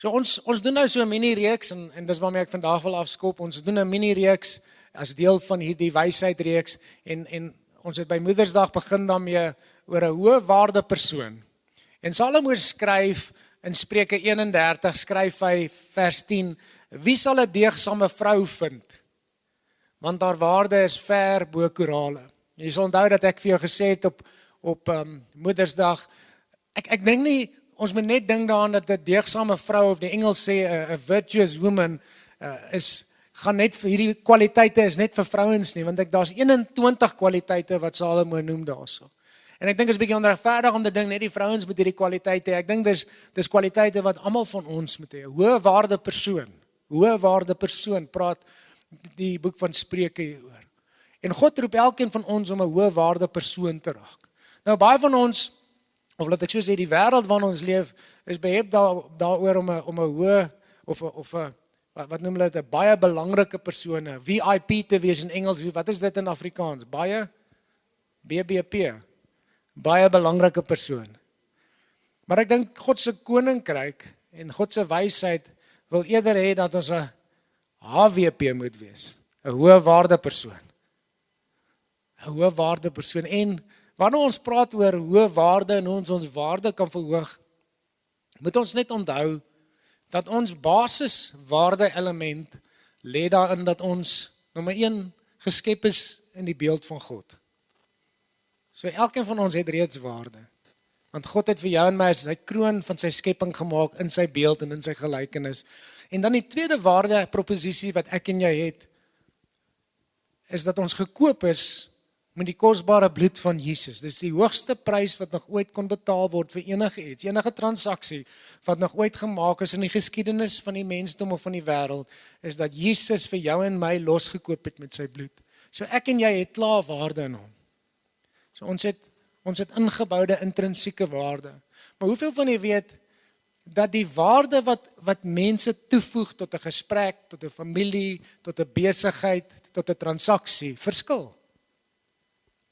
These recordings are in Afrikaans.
So ons doen nou so 'n mini-reeks en dis waarmee ek vandag wil afskop. Ons doen 'n mini-reeks as deel van hierdie wysheidreeks en ons het by Moedersdag begin daarmee oor 'n hoë waarde persoon. En Salomo skryf in Spreuke 31, skryf hy vers 10: Wie sal 'n deegsame vrou vind? Want haar waarde is ver bo korale. Jy sal onthou dat ek vir jou gesê het op Moedersdag, ek dink nie, ons moet net dink daaraan dat 'n deegsame vrou, of die Engels sê 'n virtuous woman, gaan net vir hierdie kwaliteite is net vir vrouens nie, want daar's 21 kwaliteite wat Salomo noem daarso. En ek dink is 'n bietjie onregverdig om te dink net die vrouens moet hierdie kwaliteite hê. Ek dink dis kwaliteite wat almal van ons moet hê. 'n Hoë waarde persoon praat die boek van Spreuke hieroor. En God roep elkeen van ons om 'n hoë waarde persoon te raak. Nou baie van ons, of laat ek so sê, die wêreld waarin ons leef, is behep daaroor om 'n hoë of 'n wat noem hulle dit, 'n baie belangrike persoon, 'n VIP te wees in Engels. Wat is dit in Afrikaans? Baie BBP. Baie belangrike persoon. Maar ek dink God se koninkryk en God se wysheid wil eerder hê dat ons 'n HWP moet wees, 'n hoë waarde persoon. 'n Hoë waarde persoon. En wanneer ons praat oor hoë waarde en hoe ons waarde kan verhoog, moet ons net onthou dat ons basiswaarde element lê daarin dat ons nommer 1 geskep is in die beeld van God. So elkeen van ons het reeds waarde. Want God het vir jou en my as sy kroon van sy skepping gemaak in sy beeld en in sy gelykenis. En dan die tweede waarde proposisie wat ek en jy het, is dat ons gekoop is met die kosbare bloed van Jesus. Dis die hoogste prys wat nog ooit kon betaal word vir enige iets, enige transaksie wat nog ooit gemaak is in die geskiedenis van die mensdom of van die wêreld, is dat Jesus vir jou en my losgekoop het met sy bloed. So ek en jy het klaar waarde in hom. So ons het ingeboude intrinsieke waarde. Maar hoeveel van julle weet dat die waarde wat mense toevoeg tot 'n gesprek, tot 'n familie, tot 'n besigheid, tot 'n transaksie verskil?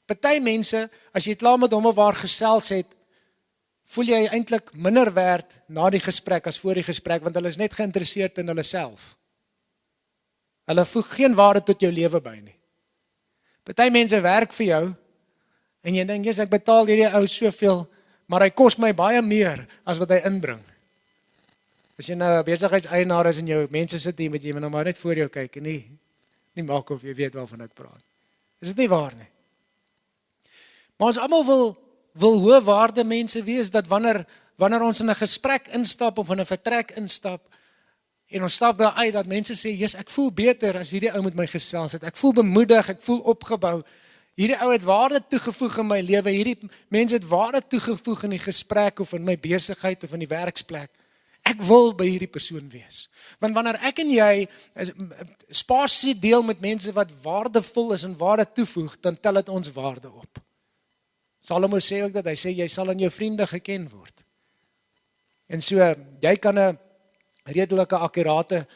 Party mense, as jy klaar met hom of haar gesels het, voel jy eintlik minder werd na die gesprek as voor die gesprek, want hulle is net geïnteresseerd in hulle self. Hulle voeg geen waarde tot jou lewe by nie. Party mense werk vir jou en jy dink, ek betaal hierdie ou soveel, maar hy kos my baie meer as wat hy inbring. As jy nou 'n besigheidseienaar is en jou mense sit hier met jy, nou maar net voor jou kyk en nie maak of jy weet waarvan ek praat. Is dit nie waar nie? Maar ons almal wil hoë waarde mense wees, dat wanneer ons in 'n gesprek instap of in 'n vertrek instap en ons stap daar uit, dat mense sê, "Jesus, ek voel beter as hierdie ou met my gesels het. Ek voel bemoedig, ek voel opgebou. Hierdie ou het waarde toegevoeg in my lewe. Hierdie mense het waarde toegevoeg in die gesprek of in my besigheid of in die werksplek. Ek wil by hierdie persoon wees." Want wanneer ek en jy spasie deel met mense wat waardevol is en waarde toevoeg, dan tel dit ons waarde op. Salomo sê ook dat hy sê, jy sal aan jou vriende geken word. En so, jy kan 'n redelike akkurate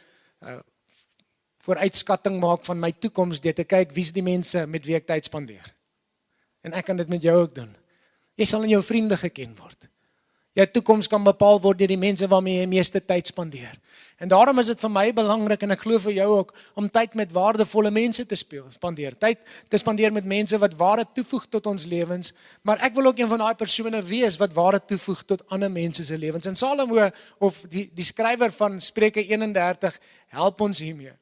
vooruitskatting maak van my toekoms deur te kyk wie's die mense met wie ek tyd spandeer. En ek kan dit met jou ook doen. Jy sal aan jou vriende geken word. Jou toekoms kan bepaal word deur die mense waarmee jy meeste tyd spandeer. En daarom is dit vir my belangrik, en ek glo vir jou ook, om tyd met waardevolle mense te spandeer. Tyd te spandeer met mense wat waarde toevoeg tot ons lewens, maar ek wil ook een van daai persone wees wat waarde toevoeg tot ander mense se lewens. En Salomo, of die skrywer van Spreuke 31, help ons hiermee.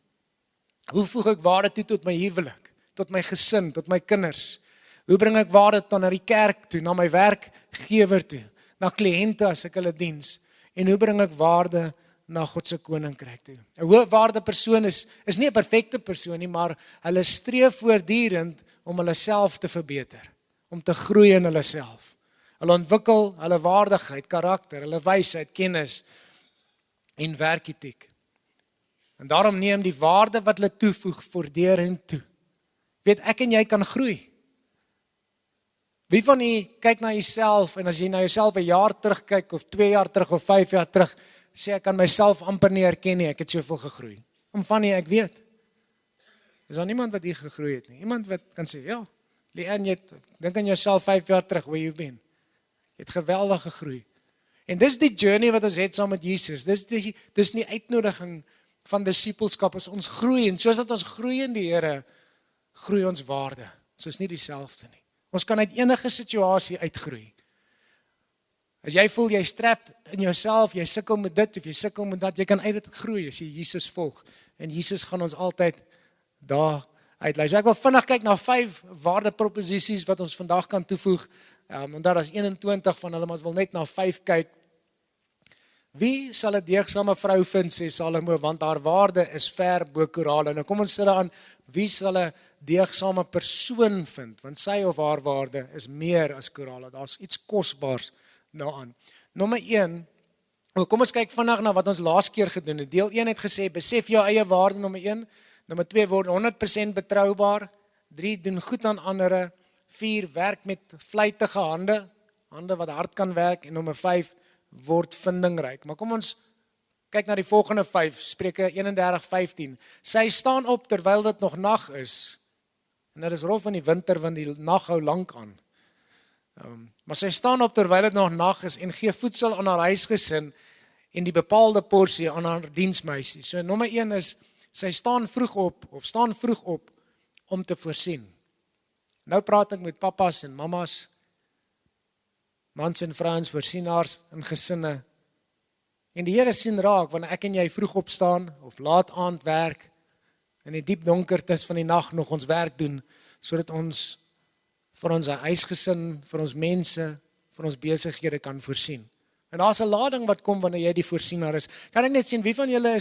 Hoe voeg ek waarde toe tot my huwelik, tot my gesin, tot my kinders? Hoe bring ek waarde tot na die kerk toe, na my werkgewer toe, na kliënte as ek hulle diens? En hoe bring ek waarde na God se koninkryk toe? 'n Hoë waarde persoon is nie 'n perfekte persoon nie, maar hulle streef voortdurend om hulle self te verbeter, om te groei in hulle self. Hulle ontwikkel hulle waardigheid, karakter, hulle wysheid, kennis en werketiek. En daarom neem die waarde wat hulle toevoeg voortdurend toe. Weet, ek en jy kan groei. Wie van u kyk na jouself, en as jy na jouself 'n jaar terugkyk, of 2 jaar terug, of 5 jaar terug, sê ek kan myself amper nie herken nie, ek het soveel gegroei. Om van nie, ek weet. Is daar niemand wat hier gegroei het nie? Iemand wat kan sê, ja, Leanne, dink aan jouself 5 jaar terug, where you've been. Jy het geweldig gegroei. En dis die journey wat ons het saam met Jesus. Dis nie uitnodiging van disippelskap as ons groei, en soos dat ons groei in die Here, groei ons waarde. Ons is nie dieselfde nie. Ons kan uit enige situasie uitgroei. As jy voel jy strapped in jouself, jy sukkel met dit of jy sukkel met dat, jy kan uit dit groei as jy Jesus volg. En Jesus gaan ons altyd daar uitlei. So ek wil vinnig kyk na 5 waardeproposisies wat ons vandag kan toevoeg. En daar is 21 van hulle, maar ons wil net na 5 kyk. Wie sal 'n deegsame vrou vind, sê Salomo, want haar waarde is ver bo korale. Nou kom ons sit daaraan, wie sal 'n deegsame persoon vind, want sy of haar waarde is meer as korale. Daar's iets kosbaars daaraan. Nommer 1, kom ons kyk vandag na wat ons laas keer gedoen het. Deel 1 het gesê, besef jou eie waarde, nommer 1. Nommer 2, word 100% betroubaar. 3, doen goed aan ander. 4, werk met vlytige hande wat hard kan werk. En nommer 5, word vindingryk. Maar kom ons kyk na die volgende 5, Spreuke 31:15. Sy staan op terwyl dit nog nag is. En dit is rof in die winter, want die nag hou lank aan. Maar sy staan op terwyl dit nog nag is en gee voedsel aan haar huisgesin en die bepaalde porsie aan haar diensmeisie. So nommer 1 is, sy staan vroeg op om te voorsien. Nou praat ek met papas en mamas, mans en vrouens, voorsienaars in gesinne. En die Here sien raak wanneer ek en jy vroeg opstaan of laat aand werk, in die diep donkertes van die nag nog ons werk doen, sodat ons vir ons huisgesin, vir ons mense, vir ons besighede kan voorsien. En daar's 'n lading wat kom wanneer jy die voorsienaar is. Kan ek net sien, wie van julle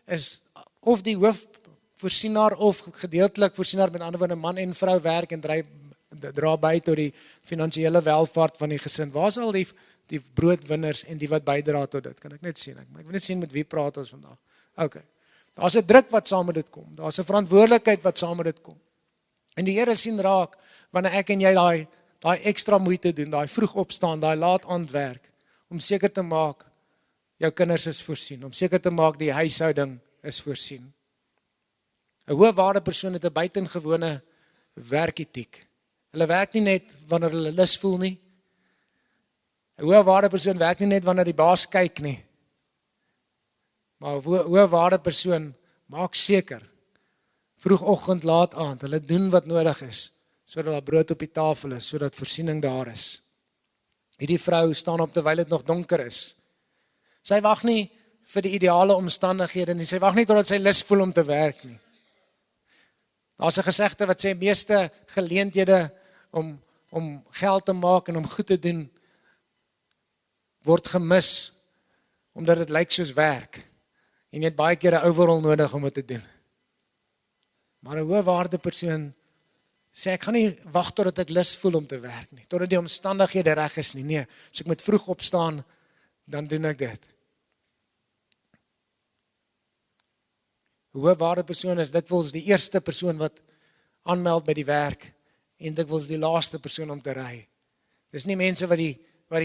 is of die hoofvoorsienaar of gedeeltelik voorsienaar, met ander woorde man en vrou werk en dra by tot die finansiële welvaart van die gesin. Waar is al die broodwinners en die wat bydra tot dit? Kan ek net sien. Ek wil net sien met wie praat ons vandag. Okay. Daar's 'n druk wat saam met dit kom. Daar's 'n verantwoordelikheid wat saam met dit kom. En die Here sien raak wanneer ek en jy daai ekstra moeite doen, daai vroeg opstaan, daai laat aand werk, om seker te maak jou kinders is voorsien, om seker te maak die huishouding is voorsien. 'n Hoë waarde persoon het 'n buitengewone werketiek. Hulle werk nie net wanneer hulle lus voel nie. 'n Hoë waarde persoon werk nie net wanneer die baas kyk nie. Maar 'n hoë waarde persoon maak seker, vroegoggend, laat aand, hulle doen wat nodig is, sodat daar brood op die tafel is, sodat voorsiening daar is. Hierdie vrou staan op terwyl dit nog donker is. Sy wag nie vir die ideale omstandighede nie, sy wag nie totdat sy lus voel om te werk nie. Daar's 'n gesegde wat sê, meeste geleenthede om geld te maak en om goed te doen, word gemis, omdat dit lyk soos werk. En jy het baie keer 'n overall nodig om dit te doen. Maar 'n hoë waarde persoon sê, ek gaan nie wag totdat ek lus voel om te werk nie, totdat die omstandighede reg is nie. Nee, as ek moet vroeg opstaan, dan doen ek dit. 'n Hoë waarde persoon is dikwels die eerste persoon wat aanmeld by die werk en dikwels die laaste persoon om te ry. Dis nie mense wat die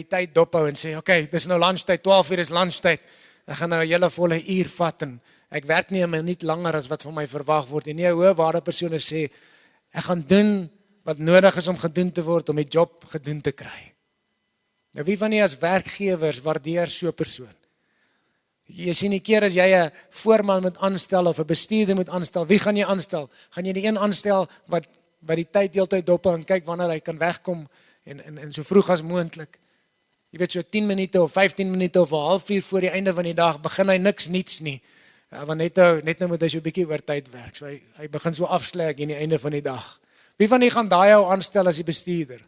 tyd dophou en sê, okay, dis nou lunchtyd, 12 uur is lunchtyd. Ek gaan nou 'n hele volle uur vat en ek werk nie 'n minuut langer as wat van my verwag word. En nie 'n hoë waarde persoon sê, ek gaan doen wat nodig is om gedoen te word om die job gedoen te kry. Nou wie van julle as werkgewers waardeer so 'n persoon? Jy sien die keer as jy 'n voorman moet aanstel of 'n bestuurder moet aanstel, wie gaan jy aanstel? Gaan jy die een aanstel wat by die tyd deeltyd dop en kyk wanneer hy kan wegkom en so vroeg as moontlik? Jy weet, so 10 minute of 15 minute of 'n halfuur voor die einde van die dag begin hy niks niets nie. Ja, want net nou moet hy so 'n bietjie oor tyd werk. So hy begin so afsleg aan die einde van die dag. Wie van julle gaan daai ou aanstel as die bestuurder?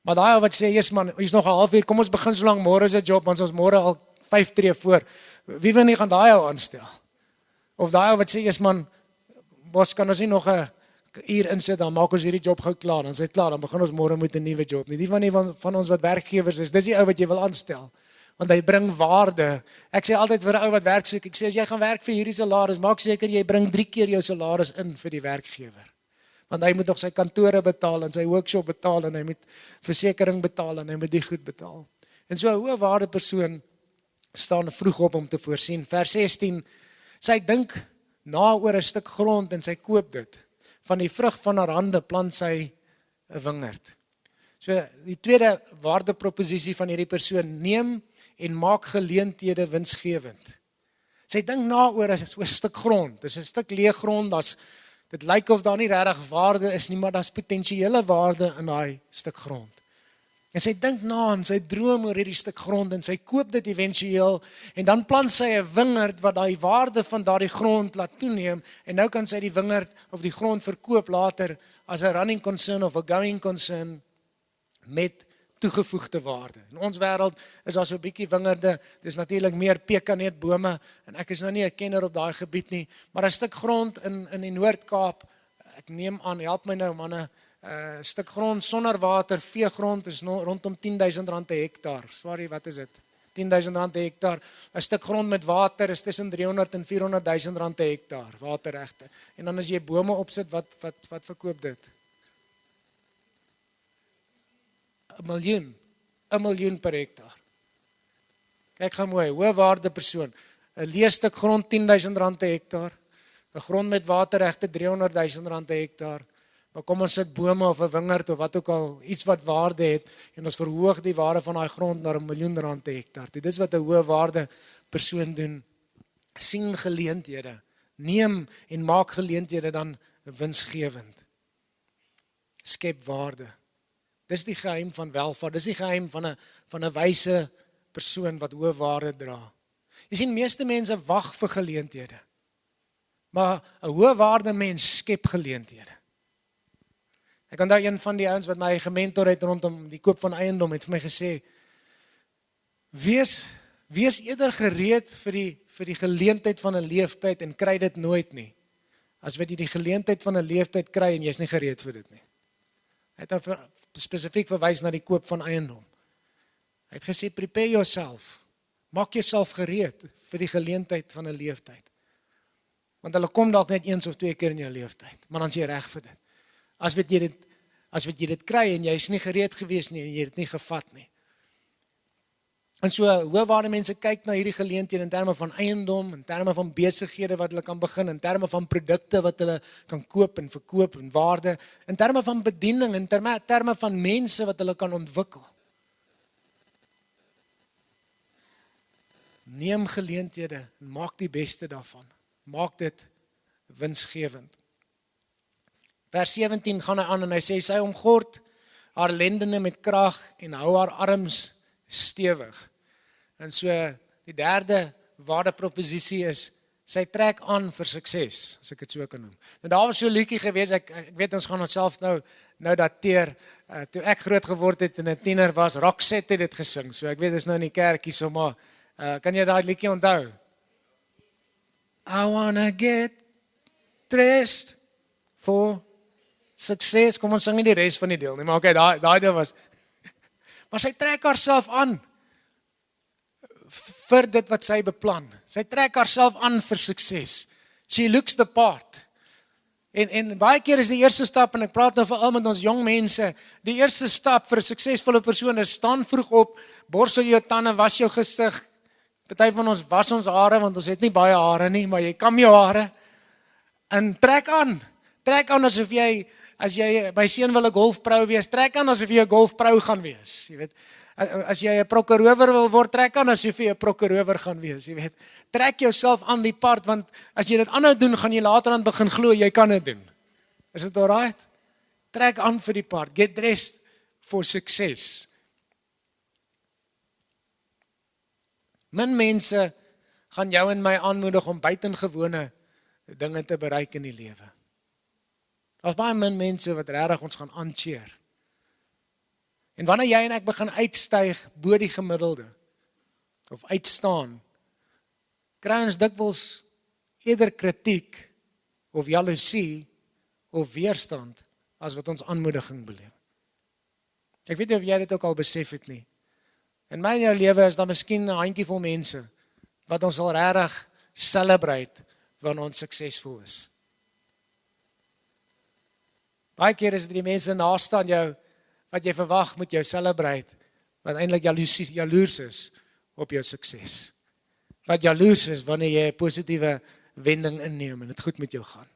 Maar daai ou wat sê, "Jesus man, hier's nog 'n halfuur, kom ons begin so lank, môre se job, want ons môre al 5 tree voor." Wie van julle gaan daai ou aanstel? Of daai ou wat sê, "Jesus man, bos, kan ons nie nog 'n uur insit, dan maak ons hierdie job gou klaar, dan is dit klaar, dan begin ons môre met 'n nuwe job." Nie die van ons wat werkgewers is, dis die ou wat jy wil aanstel, want hy bring waarde. Ek sê altyd vir 'n ou wat werk soek, ek sê as jy gaan werk vir hierdie salaris, maak seker jy bring 3 keer jou salaris in vir die werkgewer. Want hy moet nog sy kantore betaal en sy workshop betaal en hy moet versekering betaal en hy moet die goed betaal. En so 'n hoë waarde persoon staan vroeg op om te voorsien. Vers 16, sy dink na oor 'n stuk grond en sy koop dit. Van die vrug van haar hande plant sy 'n wingerd. So die tweede waardeproposisie van hierdie persoon, neem en maak geleenthede winsgewend. Sy dink na oor 'n stuk grond, dis 'n stuk leë grond, dit lyk of daar nie regtig waarde is nie, maar daar's potensiële waarde in daai stuk grond. En sy dink na en sy droom oor hierdie stuk grond en sy koop dit éventueel en dan plant sy 'n wingerd wat daai waarde van daardie grond laat toeneem en nou kan sy die wingerd of die grond verkoop later as 'n running concern of 'n going concern met toegevoegde waarde. In ons wêreld is daar so 'n bietjie wingerde, dis natuurlik meer pekaneetbome en ek is nou nie 'n kenner op daai gebied nie, maar 'n stuk grond in die Noord-Kaap, ek neem aan, help my nou manne, 'n stuk grond sonder water, veegrond is rondom R10,000 'n hektaar. Sorry, wat is dit? R10,000 'n hektaar. 'n Stuk grond met water is tussen R300,000 en R400,000 'n hektaar, waterregte. En dan as jy bome opsit, wat verkoop dit? 'n miljoen per hektaar. Kyk gou mooi, hoë waarde persoon. 'n Leë stuk grond R10,000 'n hektaar. 'n Grond met waterregte R300,000 'n hektaar. Maar kom ons sit bome of 'n wingerd of wat ook al, iets wat waarde het en ons verhoog die waarde van daai grond na R1,000,000 'n hektaar. Dis wat 'n hoë waarde persoon doen. Sien geleenthede, neem en maak geleenthede dan winsgewend. Skep waarde. Dis die geheim van welvaart, dis die geheim van 'n wyse persoon wat hoë waarde dra. Jy sien, meeste mense wag vir geleenthede. Maar 'n hoë waarde mens skep geleenthede. Ek onthou een van die ouens wat my gementor het rondom die koop van eiendom het vir my gesê, wees eerder gereed vir die geleentheid van 'n leeftyd en kry dit nooit nie, as wat jy die geleentheid van 'n leeftyd kry en jy's nie gereed vir dit nie. Hy het nou spesifiek verwys na die koop van eiendom. Hy het gesê, prepare yourself, maak jouself gereed vir die geleentheid van 'n leeftyd. Want hulle kom dalk net eens of twee keer in jou leeftyd, maar dan is jy reg vir dit. As wat jy dit kry en jy is nie gereed gewees nie en jy het dit nie gevat nie. En so, hoëwaarde mense kyk na hierdie geleenthede in terme van eiendom, in terme van besighede wat hulle kan begin, in terme van produkte wat hulle kan koop en verkoop en waarde, in terme van bediening, in terme van mense wat hulle kan ontwikkel. Neem geleenthede en maak die beste daarvan. Maak dit winsgewend. Vers 17 gaan hy aan en hy sê, sy omgord haar lendene met krag en hou haar arms stewig. En so die derde waardeproposisie is, sy trek aan vir sukses, as ek dit so kan noem. Nou daar was so 'n liedjie gewees, ek weet ons gaan onsself nou dateer, toe ek groot geword het en 'n tiener was, Roxette het dit gesing, so ek weet dit is nou in die kerkie, so maar, kan jy daai liedjie onthou? I wanna get dressed for success, kom ons sing nie die res van die deel nie, maar okay, daai deel was, maar sy trek haarself aan vir dit wat sy beplan. Sy trek haarself aan vir sukses. She looks the part. En baie keer is die eerste stap, en ek praat nou veral met ons jong mense, die eerste stap vir 'n suksesvolle persoon is staan vroeg op, borsel jou tande, was jou gesig. Party van ons was ons hare, want ons het nie baie hare nie, maar jy kam jou hare en trek aan. Trek aan asof jy, as jy my seun wil 'n golfprou wees, trek aan asof jy 'n golfprou gaan wees. Jy weet, as jy 'n prokureur wil word, trek aan asof jy 'n prokureur gaan wees. Jy weet, trek jouself aan die pad, want as jy dit aanhou doen, gaan jy later aan begin glo jy kan dit doen. Is dit alright? Trek aan vir die pad. Get dressed for success. Min mense gaan jou en my aanmoedig om buitengewone dinge te bereik in die lewe. Daar's baie min mense wat regtig ons gaan aancheer. En wanneer jy en ek begin uitstyg bo die gemiddelde, of uitstaan, kry ons dikwels eerder kritiek, of jaloesie, of weerstand, as wat ons aanmoediging beleef. Ek weet nie of jy dit ook al besef het nie. In my en jou lewe is daar miskien 'n handjievol mense, wat ons al regtig celebrate, wanneer ons suksesvol is. Baie keer is dit die mense naaste aan jou, wat jy verwag moet jou celebrate, wat eintlik jaloers is op jou sukses. Wat jaloers is wanneer jy 'n positiewe wending inneem en dit goed met jou gaan.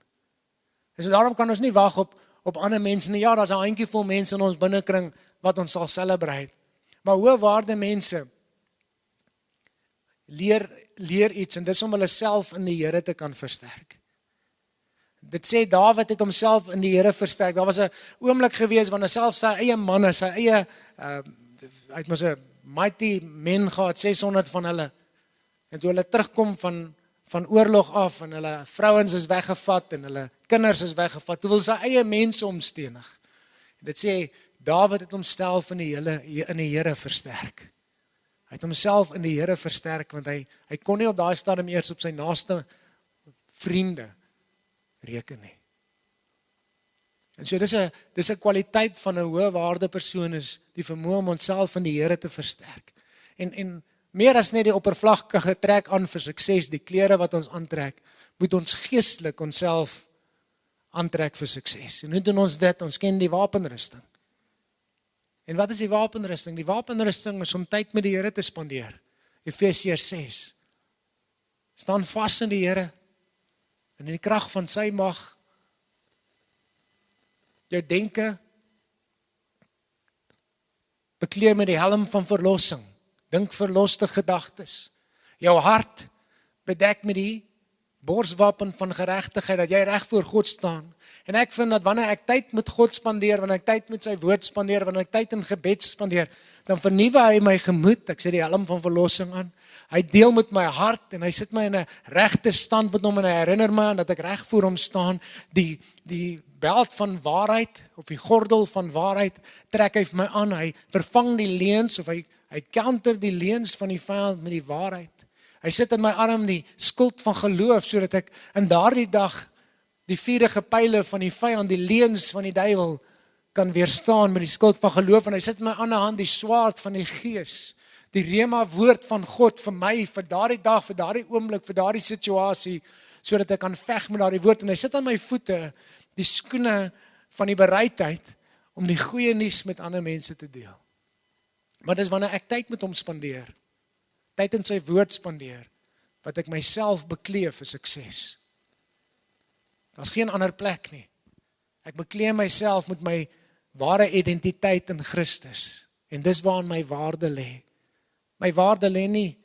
En so daarom kan ons nie wag op ander mense nie. Ja, daar's 'n handjievol mense in ons binnekring wat ons sal celebrate. Maar hoë waarde mense leer iets en dis om hulle self in die Here te kan versterk. Dit sê Dawid het homself in die Here versterk. Daar was 'n oomblik gewees wanneer self sy eie manne, sy eie hy het mos 'n mighty men gehad, 600 van hulle. En toe hulle terugkom van oorlog af en hulle vrouens is weggevat en hulle kinders is weggevat, toe wil sy eie mense omstenig. En dit sê Dawid het homself in die Here versterk. Hy het homself in die Here versterk want hy kon nie op daai stadium eers op sy naaste vriende reken nie. En so dis 'n kwaliteit van 'n hoë waarde persoon is die vermoë om onsself in die Here te versterk. En meer as net die oppervlakkige trek aan vir sukses, die klere wat ons aantrek, moet ons geestelik onsself aantrek vir sukses. En hoe doen ons dit? Ons ken die wapenrusting. En wat is die wapenrusting? Die wapenrusting is om tyd met die Here te spandeer. Efesiërs 6. Staan vas in die Here en in die krag van sy mag jou denke bekleed met die helm van verlossing. Dink verloste gedagtes. Jou hart bedek met die borswapen van geregtigheid, dat jy reg voor God staan. En ek vind dat wanneer ek tyd met God spandeer, wanneer ek tyd met sy woord spandeer, wanneer ek tyd in gebed spandeer, dan vernuwe hy my gemoed. Ek sit die helm van verlossing aan. Hy deel met my hart en hy sit my in 'n regte stand met hom en hy herinner my aan dat ek reg voor hom staan. Die beld van waarheid of die gordel van waarheid trek hy vir my aan. Hy vervang die leuns of hy counter die leuns van die vyand met die waarheid. Hy sit in my arm die skild van geloof sodat ek in daardie dag die vuurige pile van die vyand, die leuns van die duiwel kan weerstaan met die skild van geloof. En hy sit in my ander hand die swaard van die Gees, die rema woord van God vir my, vir daardie dag, vir daardie oomblik, vir daardie situasie, sodat ek kan veg met daardie woord. En hy sit aan my voete die skoene van die bereidheid om die goeie nuus met ander mense te deel. Maar dis wanneer ek tyd met hom spandeer, tyd in sy woord spandeer, wat ek myself bekleef vir sukses. Daar's geen ander plek nie. Ek bekleed myself met my ware identiteit in Christus. En dis waarin my waarde lê. My waarde lê nie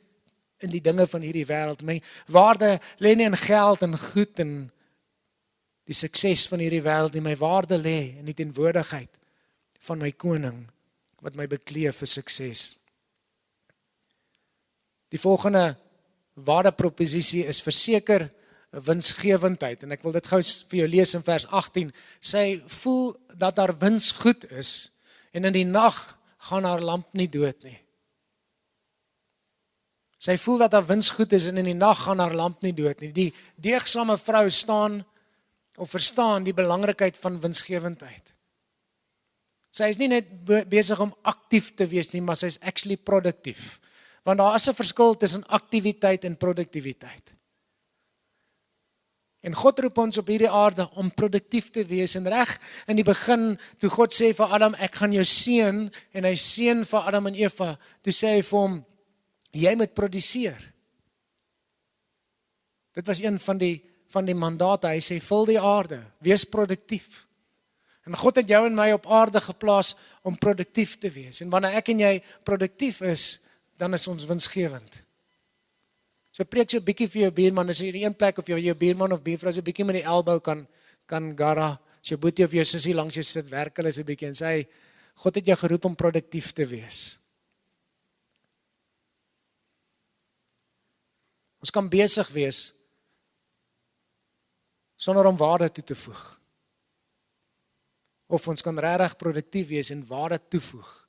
in die dinge van hierdie wêreld. My waarde lê nie in geld en goed en die sukses van hierdie wêreld nie. My waarde lê in die teenwoordigheid van my koning wat my bekleef vir sukses. Die volgende waardeproposisie is verseker winsgewendheid. En ek wil dit gou vir jou lees in vers 18. Sy voel dat haar wins goed is en in die nag gaan haar lamp nie dood nie. Sy voel dat haar wins goed is en in die nag gaan haar lamp nie dood nie. Die deegsame vrou verstaan die belangrikheid van winsgewendheid. Sy is nie net besig om aktief te wees nie, maar sy is actually produktief. Want daar is 'n verskil tussen aktiwiteit en produktiwiteit. En God roep ons op hierdie aarde om produktief te wees. En reg in die begin, toe God sê vir Adam, ek gaan jou seën, en hy seën vir Adam en Eva, toe sê hy vir hom, jy moet produseer. Dit was een van die mandate. Hy sê, vul die aarde, wees produktief. En God het jou en my op aarde geplaas om produktief te wees. En wanneer ek en jy produktief is, dan is ons winsgewend. So preek so 'n bietjie vir jou buurman, as jy in een plek of jou buurman of buurvrou so 'n bietjie met die elbow kan garra, as jou boetie of jou sussie langs jou sit, werk hulle so 'n bietjie en sê, God het jou geroep om produktief te wees. Ons kan besig wees sonder om waarde toe te voeg. Of ons kan regtig produktief wees en waarde toevoeg.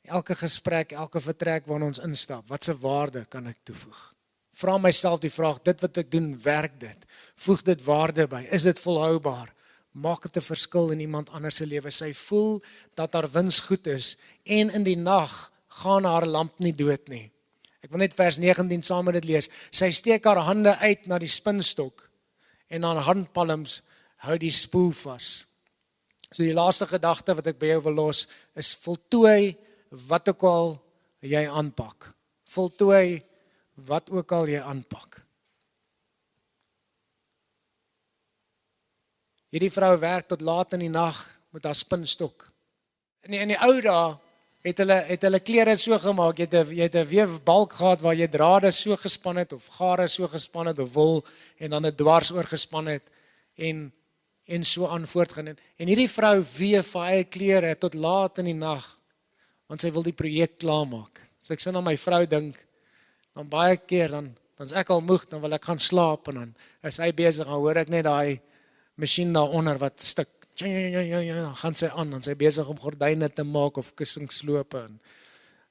Elke gesprek, elke vertrek waarin ons instap, watse waarde kan ek toevoeg? Vra myself die vraag, dit wat ek doen, werk dit? Voeg dit waarde by? Is dit volhoubaar? Maak dit 'n verskil in iemand anders se lewe? Sy voel dat haar wins goed is en in die nag gaan haar lamp nie dood nie. Ek wil net vers 19 saam met dit lees. Sy steek haar hande uit na die spinstok en haar handpalms hou die spoel vas. So die laaste gedagte wat ek by jou wil los is voltooi wat ook al jy aanpak. Voltooi wat ook al jy aanpak. Hierdie vrou werk tot laat in die nag met haar spinstok. in die ou dae het hulle klere so gemaak, jy het 'n weefbalk gehad waar jy drade so gespan het of gare so gespan het of wol en dan 'n dwars oorgespan het en so aan voortgaan. En hierdie vrou weef vir eie klere tot laat in die nag want sy wil die projek klaarmaak. So ek so na my vrou dink, dan baie keer dan is ek al moeg, dan wil ek gaan slaap en dan is hy besig, dan hoor ek net daai masjien daaronder wat stik. Dan gaan sy aan, dan sy besig om gordyne te maak of kussingslope en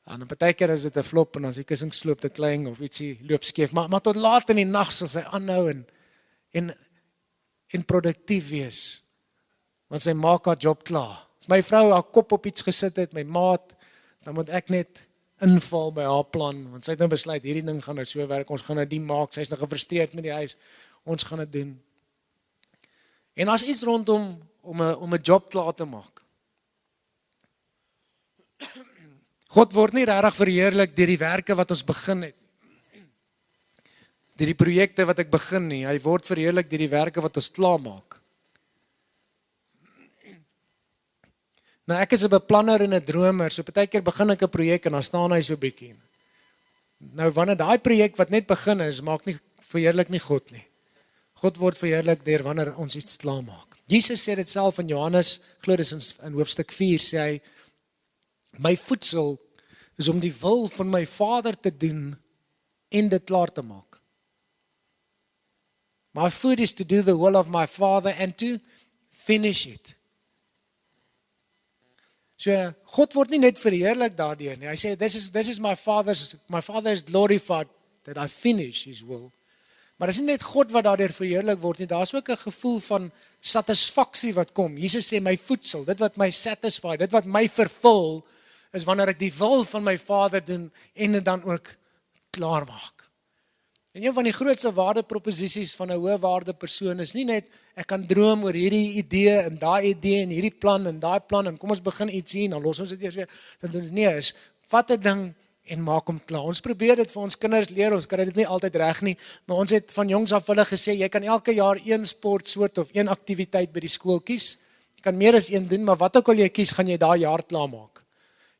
dan partykeer is dit 'n flop en dan is die kussingsloop te klein of ietsie loop skeef, maar tot laat in die nag sal sy aanhou en produktief wees, want sy maak haar job klaar. As my vrou haar kop op iets gesit het, my maat, dan moet ek net inval by haar plan, want sy het nou besluit, hierdie ding gaan nou so werk, ons gaan nou die maak, sy is nou gefrustreerd met die huis, ons gaan dit doen. En as iets rondom om 'n job klaar te maak. God word nie regtig verheerlik deur die werke wat ons begin het. Deur die projekte wat ek begin nie, hy word verheerlik deur die werke wat ons klaar maak. Nou ek is 'n beplanner en 'n dromer, so partykeer begin ek 'n projek en dan staan hy so bietjie. Nou wanneer daai projek wat net begin is, maak nie verheerlik nie God nie. God word verheerlik deur wanneer ons iets klaar maak. Jesus sê dit self in Johannes, glo dis in hoofstuk 4, sê hy, my voedsel is om die wil van my Vader te doen en dit klaar te maak. My food is to do the will of my Father and to finish it. So God word nie net verheerlik daardeur nie. Hy sê this is my Father is glorified that I finish his will. Maar dis nie net God wat daardeur verheerlik word nie, daar's ook 'n gevoel van satisfaksie wat kom. Jesus sê my voedsel, dit wat my satisfy, dit wat my vervul, is wanneer ek die wil van my Vader doen en dit dan ook klaar maak. En een van die grootste waardeproposisies van 'n hoë waarde persoon is nie net ek kan droom oor hierdie idee en daai idee en hierdie plan en daai plan en kom ons begin iets hier en dan los ons dit eers weer. Dan doen ons nie is vat 'n ding en maak hom klaar. Ons probeer dit vir ons kinders leer, ons kry dit nie altyd reg nie, maar ons het van jongs af hulle gesê jy kan elke jaar een sportsoort of een aktiwiteit by die skool kies. Jy kan meer as een doen, maar wat ook al jy kies, gaan jy daai jaar klaar maak.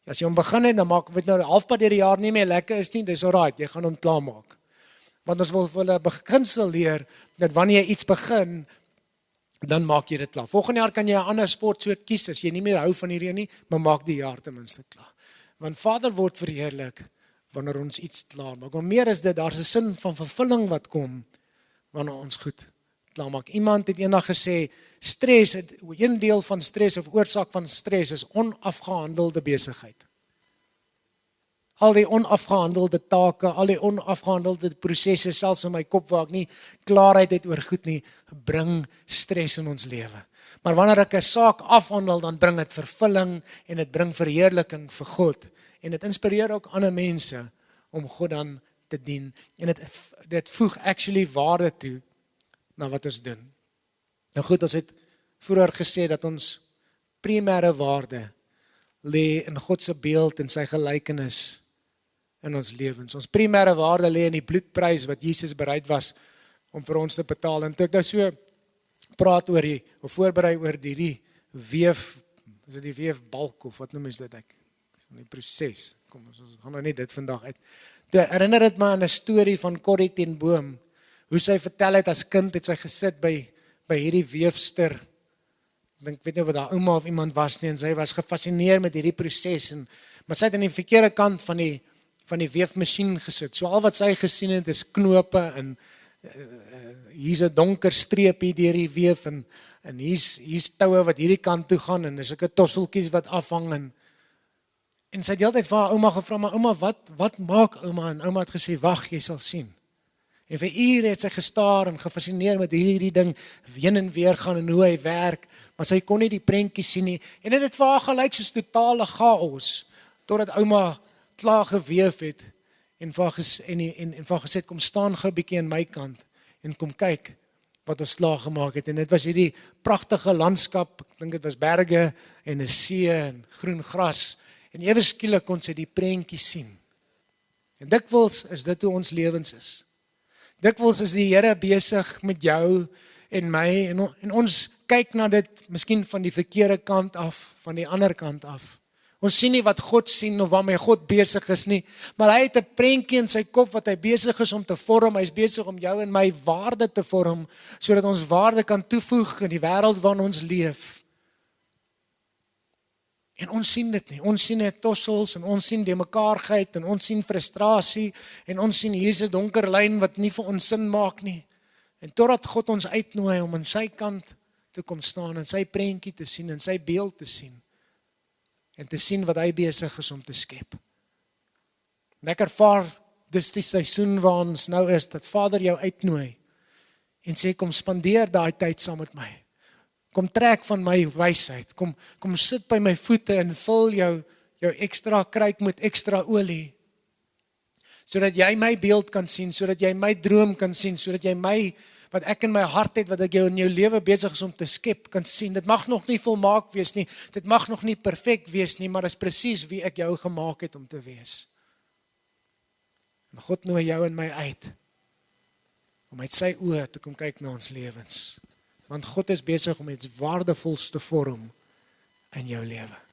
As jy hom begin het, dan maak dit nou halfpad deur die jaar nie meer lekker is nie, dis alright, jy gaan hom klaar maak. Want ons wil vir hulle beginsel leer dat wanneer jy iets begin, dan maak jy dit klaar. Volgende jaar kan jy 'n ander sportsoort kies as jy nie meer hou van hierdie nie, maar maak die jaar ten minste klaar. Want Vader word verheerlik wanneer ons iets klaar maak. Maar meer is dit, daar's 'n sin van vervulling wat kom wanneer ons goed klaar maak. Iemand het eendag gesê, een deel van stres of oorsaak van stres is onafgehandelde besigheid. Al die onafgehandelde take, al die onafgehandelde prosesse, selfs in my kop waar ek nie klaarheid het oor goed nie, bring stres in ons lewe. Maar wanneer ek 'n saak afhandel, dan bring dit vervulling en dit bring verheerliking vir God. En dit inspireer ook ander mense om God dan te dien. En dit voeg actually waarde toe na wat ons doen. Nou goed, ons het vroeër gesê dat ons primêre waarde lê in God se beeld en sy gelykenis in ons lewens. Ons primêre waarde lê in die bloedprys wat Jesus bereid was om vir ons te betaal. En toe ek nou so praat oor of voorberei oor die weef, is dit die weefbalk of wat noem is dit ek? Die proses. Kom ons gaan nou net dit vandag uit. Toe herinner dit my aan 'n storie van Corrie ten Boom, hoe sy vertel het as kind het sy gesit by hierdie weefster. Ek weet nie of dit haar ouma of iemand was nie en sy was gefassineer met hierdie proses maar sy het aan die verkeerde kant van die weefmasjien gesit. So al wat sy gesien het is knope en hier's 'n donker streep hier deur die weef en hier's toue wat hierdie kant toe gaan en dis 'n tosseltjies wat afhang en sy het die hele tyd vir haar ouma gevra, maar ouma, wat maak ouma? En ouma het gesê, wag, jy sal sien. En vir ure het sy gestaar en gefassineer met hierdie ding heen en weer gaan en hoe hy werk, maar sy kon nie die prentjie sien nie. En dit het vir haar gelyk soos totale chaos totdat ouma klaar geweef het en vir haar gesê kom staan gou 'n bietjie aan my kant en kom kyk wat ons klaar gemaak het. En dit was hierdie pragtige landskap, ek dink dit was berge en 'n see en groen gras. En ewe skielik kon sy die prentjie sien. En dikwels is dit hoe ons lewens is. Dikwels is die Here besig met jou en my en ons kyk na dit miskien van die verkeerde kant af, van die ander kant af. Ons sien nie wat God sien of waarmee God besig is nie, maar hy het 'n prentjie in sy kop wat hy besig is om te vorm. Hy is besig om jou en my waarde te vorm, sodat ons waarde kan toevoeg in die wêreld waarin ons leef. En ons sien dit nie. Ons sien net tossels en ons sien die mekaarheid en ons sien frustrasie en ons sien hier's 'n donker lyn wat nie vir ons sin maak nie. En totdat God ons uitnooi om aan sy kant te kom staan en sy prentjie te sien en sy beeld te sien. En te sien wat hy besig is om te skep. En ek ervaar, dis die seisoen waar ons nou is, dat Vader jou uitnooi en sê, kom spandeer daai tyd saam met my. Kom trek van my wysheid, kom sit by my voete en vul jou ekstra kruik met ekstra olie, sodat jy my beeld kan sien, sodat jy my droom kan sien, sodat jy my, wat ek in my hart het, wat ek jou in jou lewe besig is om te skep, kan sien. Dit mag nog nie volmaak wees nie, dit mag nog nie perfek wees nie, maar dit is presies wie ek jou gemaak het om te wees. En God nooi jou en my uit, om uit sy oë te kom kyk na ons lewens. Want God is besig om iets waardevols te vorm in jou lewe.